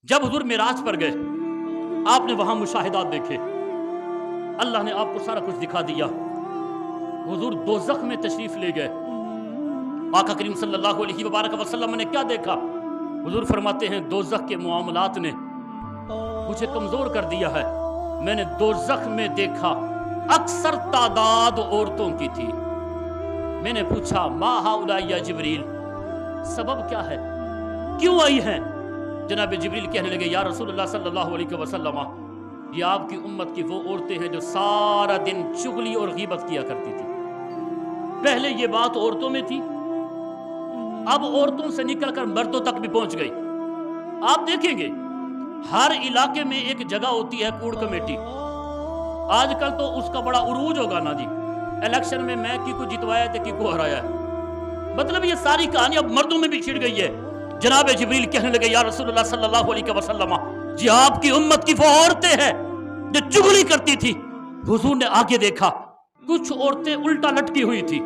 جب حضور معراج پر گئے، آپ نے وہاں مشاہدات دیکھے، اللہ نے آپ کو سارا کچھ دکھا دیا۔ حضور دوزخ میں تشریف لے گئے، آقا کریم صلی اللہ علیہ وبارک وسلم نے کیا دیکھا؟ حضور فرماتے ہیں دوزخ کے معاملات نے مجھے کمزور کر دیا ہے۔ میں نے دوزخ میں دیکھا اکثر تعداد عورتوں کی تھی۔ میں نے پوچھا ما ہؤلاء یا جبریل، سبب کیا ہے، کیوں آئی ہیں؟ جناب جبریل کہنے لگے یا رسول اللہ صلی اللہ علیہ وسلم، یہ آپ کی امت کی وہ عورتیں ہیں جو سارا دن چغلی اور غیبت کیا کرتی تھی۔ پہلے یہ بات عورتوں میں تھی، اب عورتوں سے نکل کر مردوں تک بھی پہنچ گئی۔ آپ دیکھیں گے ہر علاقے میں ایک جگہ ہوتی ہے کوڑ کمیٹی۔ آج کل تو اس کا بڑا عروج ہوگا نا جی، الیکشن میں کی کو جتوایا تھا کی کو ہرایا ہے، مطلب یہ ساری کہانی اب مردوں میں بھی چھڑ گئی ہے۔ جناب جبریل کہنے لگے یا رسول اللہ صلی اللہ علیہ وسلم، جی آپ کی امت کی وہ عورتیں ہیں جو چغلی کرتی تھی۔ حضور نے آگے دیکھا کچھ عورتیں الٹا لٹکی ہوئی تھی،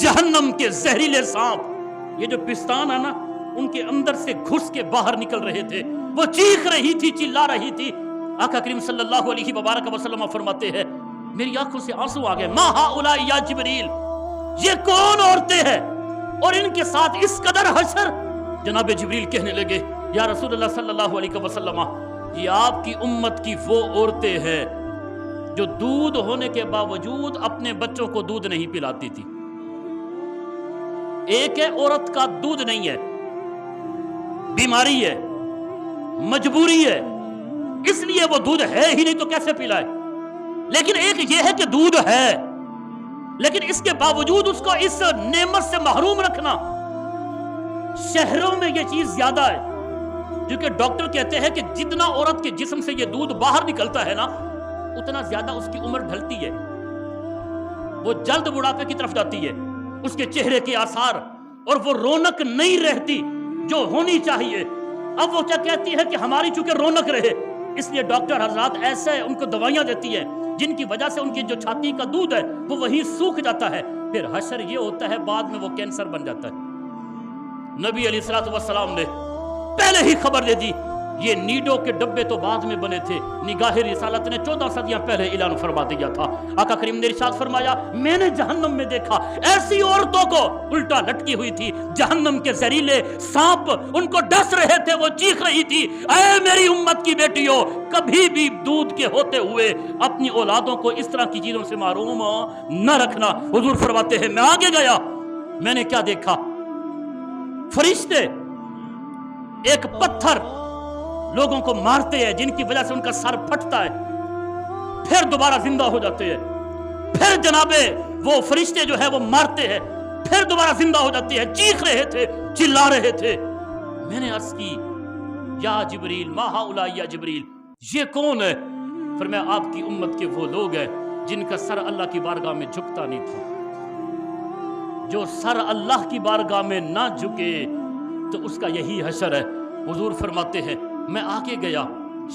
جہنم کے زہریلے سانپ یہ جو پستان ہے نا ان کے اندر سے گھس کے باہر نکل رہے تھے، وہ چیخ رہی تھی، چلا رہی تھی۔ آقا کریم صلی اللہ علیہ وبارک وسلم فرماتے ہیں میری آنکھوں سے آنسو آ گئے، ما ہؤلاء یا جبریل، یہ کون عورتیں ہیں اور ان کے ساتھ اس قدر حشر؟ جناب جبریل کہنے لگے یا رسول اللہ صلی اللہ علیہ وسلم، یہ آپ کی امت کی وہ عورتیں ہیں جو دودھ ہونے کے باوجود اپنے بچوں کو دودھ نہیں پلاتی تھی۔ ایک ہے عورت کا دودھ نہیں ہے، بیماری ہے، مجبوری ہے، اس لیے وہ دودھ ہے ہی نہیں تو کیسے پلائے۔ لیکن ایک یہ ہے کہ دودھ ہے لیکن اس کے باوجود اس کو اس نعمت سے محروم رکھنا۔ شہروں میں یہ چیز زیادہ ہے کیونکہ ڈاکٹر کہتے ہیں کہ جتنا عورت کے جسم سے یہ دودھ باہر نکلتا ہے نا اتنا زیادہ اس کی عمر ڈھلتی ہے، وہ جلد بڑھاپے کی طرف جاتی ہے، اس کے چہرے کے آثار اور وہ رونق نہیں رہتی جو ہونی چاہیے۔ اب وہ کیا کہتی ہے کہ ہماری چونکہ رونق رہے، اس لیے ڈاکٹر حضرات ایسے ان کو دوائیاں دیتی ہیں جن کی وجہ سے ان کی جو چھاتی کا دودھ ہے وہ وہیں سوکھ جاتا ہے، پھر حشر یہ ہوتا ہے بعد میں وہ کینسر بن جاتا ہے۔ نبی علیہ الصلوۃ والسلام نے پہلے ہی خبر دے دی، یہ نیڈو کے ڈبے تو بعد میں بنے تھے، نگاہ رسالت نے 14 صدیاں پہلے اعلان فرما دیا تھا۔ آقا کریم نے ارشاد فرمایا میں نے جہنم میں دیکھا ایسی عورتوں کو الٹا لٹکی ہوئی تھی، جہنم کے زہریلے سانپ ان کو ڈس رہے تھے، وہ چیخ رہی تھی اے میری امت کی بیٹیوں، کبھی بھی دودھ کے ہوتے ہوئے اپنی اولادوں کو اس طرح کی چیزوں سے محروم نہ رکھنا۔ حضور فرماتے ہیں میں آگے گیا، میں نے کیا دیکھا؟ فرشتے ایک پتھر لوگوں کو مارتے ہیں جن کی وجہ سے ان کا سر پھٹتا ہے، پھر دوبارہ زندہ ہو جاتے ہیں، پھر جناب وہ فرشتے جو ہے وہ مارتے ہیں، پھر دوبارہ زندہ ہو جاتے ہیں، چیخ رہے تھے، چلا رہے تھے۔ میں نے عرض کی یا جبریل ما ہؤلاء یا جبریل، یہ کون ہے؟ فرمایا آپ کی امت کے وہ لوگ ہیں جن کا سر اللہ کی بارگاہ میں جھکتا نہیں تھا۔ جو سر اللہ کی بارگاہ میں نہ جھکے تو اس کا یہی حشر ہے۔ حضور فرماتے ہیں میں آگے گیا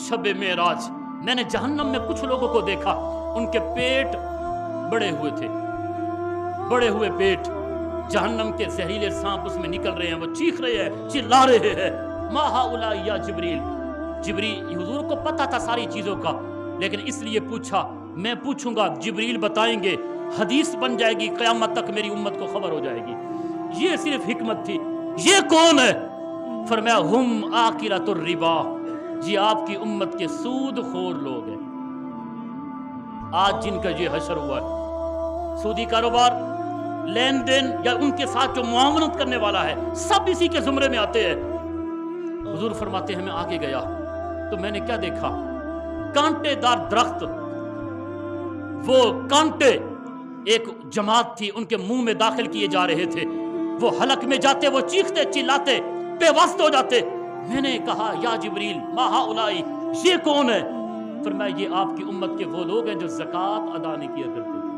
شب معراج، میں نے جہنم میں کچھ لوگوں کو دیکھا، ان کے پیٹ بڑے ہوئے تھے، بڑے ہوئے پیٹ، جہنم کے زہریلے سانپ اس میں نکل رہے ہیں، وہ چیخ رہے ہیں، چلا رہے ہیں ما ہؤلاء یا جبریل۔ جبریل حضور کو پتا تھا ساری چیزوں کا، لیکن اس لیے پوچھا میں پوچھوں گا، جبریل بتائیں گے، حدیث بن جائے گی، قیامت تک میری امت کو خبر ہو جائے گی۔ یہ صرف حکمت تھی۔ یہ کون ہے؟ فرمایا ہم آکلۃ الربا، جی آپ کی امت کے سود خور لوگ ہیں۔ آج جن کا یہ حشر ہوا ہے، سودی کاروبار، لین دین یا ان کے ساتھ جو معاونت کرنے والا ہے، سب اسی کے زمرے میں آتے ہیں۔ حضور فرماتے ہیں میں آگے گیا تو میں نے کیا دیکھا؟ کانٹے دار درخت، وہ کانٹے ایک جماعت تھی ان کے منہ میں داخل کیے جا رہے تھے، وہ حلق میں جاتے، وہ چیختے چلاتے بے واسط ہو جاتے۔ میں نے کہا یا جبریل ما ہؤلاء، یہ کون ہے؟ فرمایا یہ آپ کی امت کے وہ لوگ ہیں جو زکوٰۃ ادا نہیں کیا کرتے تھے،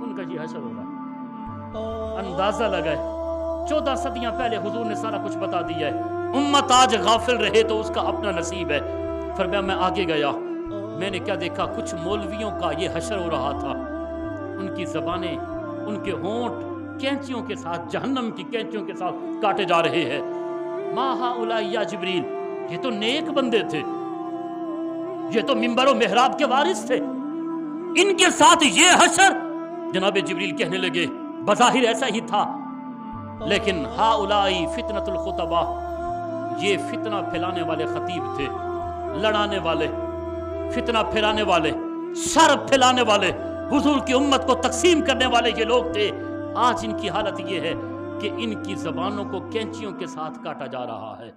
ان کا یہ حشر ہوگا۔ اندازہ لگائے 14 صدیاں پہلے حضور نے سارا کچھ بتا دیا ہے، امت آج غافل رہے تو اس کا اپنا نصیب ہے۔ فرمایا میں آگے گیا، میں نے کیا دیکھا؟ کچھ مولویوں کا یہ حشر ہو رہا تھا، ان کی زبانیں، ان کے ہونٹ کینچیوں کے ساتھ، جہنم کی کینچیوں کے ساتھ کاٹے جا رہے ہیں۔ ما ہؤلاء یا جبریل، یہ تو نیک بندے تھے، یہ تو منبر و محراب کے وارث تھے، ان کے ساتھ یہ حشر۔ جناب جبریل کہنے لگے بظاہر ایسا ہی تھا، لیکن ہؤلاء فتنۃ الخطباء، یہ فتنہ پھیلانے والے خطیب تھے، لڑانے والے، فتنہ پھیلانے والے، شر پھیلانے والے، حضور کی امت کو تقسیم کرنے والے یہ لوگ تھے۔ آج ان کی حالت یہ ہے کہ ان کی زبانوں کو کینچیوں کے ساتھ کاٹا جا رہا ہے۔